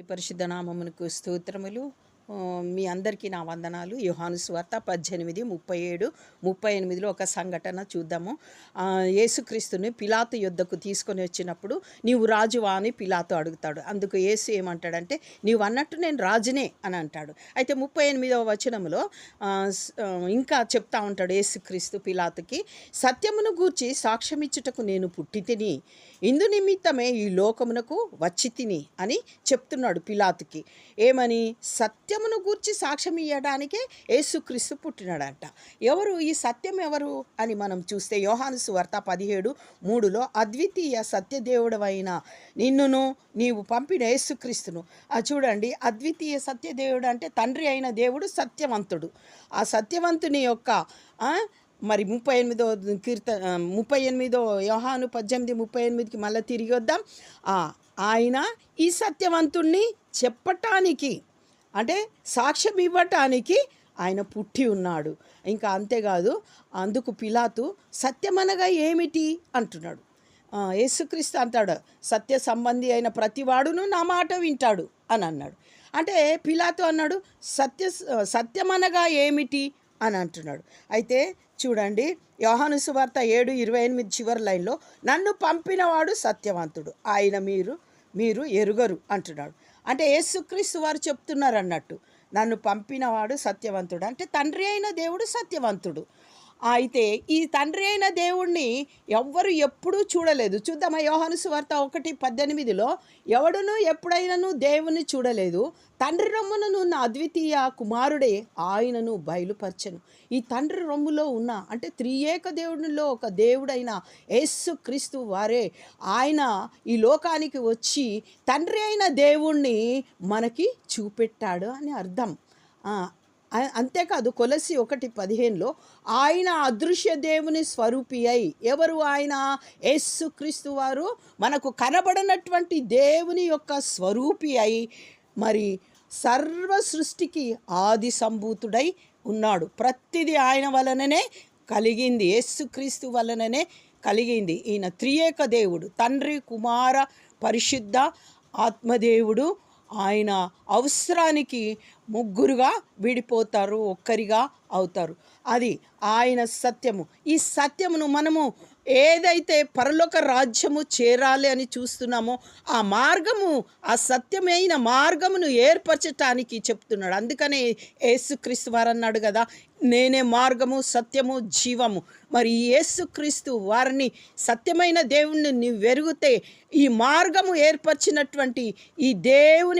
పరిశుద్ధ నామమునకు స్తోత్రములు. మీ అందరికీ నా వందనాలు. యోహాను సువార్త 18, 37, 38లో ఒక సంఘటన చూద్దాము. యేసుక్రీస్తుని పిలాతు యొద్దకు తీసుకొని వచ్చినప్పుడు నీవు రాజువా అని పిలాతు అడుగుతాడు. అందుకు యేసు ఏమంటాడంటే నీవు అన్నట్టు నేను రాజునే అని అంటాడు. అయితే 38వ వచనంలో ఇంకా చెప్తా ఉంటాడు యేసుక్రీస్తు పిలాతుకి, సత్యమును గూర్చి సాక్ష్యమిచ్చుటకు నేను పుట్టి తిని ఇందు నిమిత్తమే ఈ లోకమునకు వచ్చి తిని అని చెప్తున్నాడు పిలాతుకి. ఏమని? సత్యమును గూర్చి సాక్ష్యం ఇవ్వడానికే యేసుక్రీస్తు పుట్టినాడంట. ఎవరు ఈ సత్యం ఎవరు అని మనం చూస్తే యోహాను సువార్త 17:3లో అద్వితీయ సత్యదేవుడవైన నిన్నును నీవు పంపిన యేసుక్రీస్తును. చూడండి, అద్వితీయ సత్యదేవుడు అంటే తండ్రి అయిన దేవుడు సత్యవంతుడు. ఆ సత్యవంతుని యొక్క మరి 38వ యోహాను 18:38కి మళ్ళీ తిరిగి వద్దాం. ఆయన ఈ సత్యవంతుణ్ణి చెప్పటానికి అంటే సాక్ష్యం ఇవ్వటానికి ఆయన పుట్టి ఉన్నాడు. ఇంకా అంతేకాదు, అందుకు పిలాతు సత్యమనగా ఏమిటి అంటున్నాడు. యేసుక్రీస్తు అంటాడు, సత్య సంబంధి అయిన ప్రతివాడును నా మాట వింటాడు అని అన్నాడు. అంటే పిలాతు అన్నాడు సత్యమనగా ఏమిటి అని అంటున్నాడు. అయితే చూడండి, యోహాను సువార్త 7:28 చివరి లైన్లో నన్ను పంపినవాడు సత్యవంతుడు, ఆయన మీరు ఎరుగరు అంటున్నాడు. అంటే యేసుక్రీస్తు వారు చెప్తున్నారు అన్నట్టు, నన్ను పంపినవాడు సత్యవంతుడు అంటే తండ్రి అయిన దేవుడు సత్యవంతుడు. అయితే ఈ తండ్రి అయిన దేవుణ్ణి ఎవ్వరు ఎప్పుడూ చూడలేదు. చూద్దామా, యోహాను సువార్త 1:18లో ఎవడును ఎప్పుడైనాను దేవుని చూడలేదు, తండ్రి రొమ్మున ఉన్న అద్వితీయ కుమారుడే ఆయనను బయలుపరచెను. ఈ తండ్రి రొమ్ములో ఉన్న అంటే త్రియేక దేవునిలో ఒక దేవుడైన యేసుక్రీస్తు వారే ఆయన ఈ లోకానికి వచ్చి తండ్రి అయిన దేవుణ్ణి మనకి చూపెట్టాడు అని అర్థం. అంతేకాదు, కొలస్సి 1:15లో ఆయన అదృశ్య దేవుని స్వరూపి అయి, ఎవరు ఆయన? యేసుక్రీస్తు వారు మనకు కనబడినటువంటి దేవుని యొక్క స్వరూపి అయి మరి సర్వ సృష్టికి ఆది సంభూతుడై ఉన్నాడు. ప్రతిదీ ఆయన వలననే కలిగింది, యేసుక్రీస్తు వలననే కలిగింది. ఈయన త్రియేక దేవుడు, తండ్రి, కుమార, పరిశుద్ధ ఆత్మదేవుడు. ఆయన అవసరానికి ముగ్గురుగా విడిపోతారు, ఒక్కరిగా అవుతారు. అది ఆయన సత్యము. ఈ సత్యమును మనము ఏదైతే పరలోక రాజ్యము చేరాలి అని చూస్తున్నామో ఆ మార్గము, ఆ సత్యమైన మార్గమును ఏర్పరచటానికి చెప్తున్నాడు. అందుకనే యేసుక్రీస్తు వారు అన్నాడు కదా, నేనే మార్గము, సత్యము, జీవము. మరి యేసుక్రీస్తు వారిని సత్యమైన దేవుణ్ణి నీవు వెరిగితే ఈ మార్గము ఏర్పరిచినటువంటి ఈ దేవుని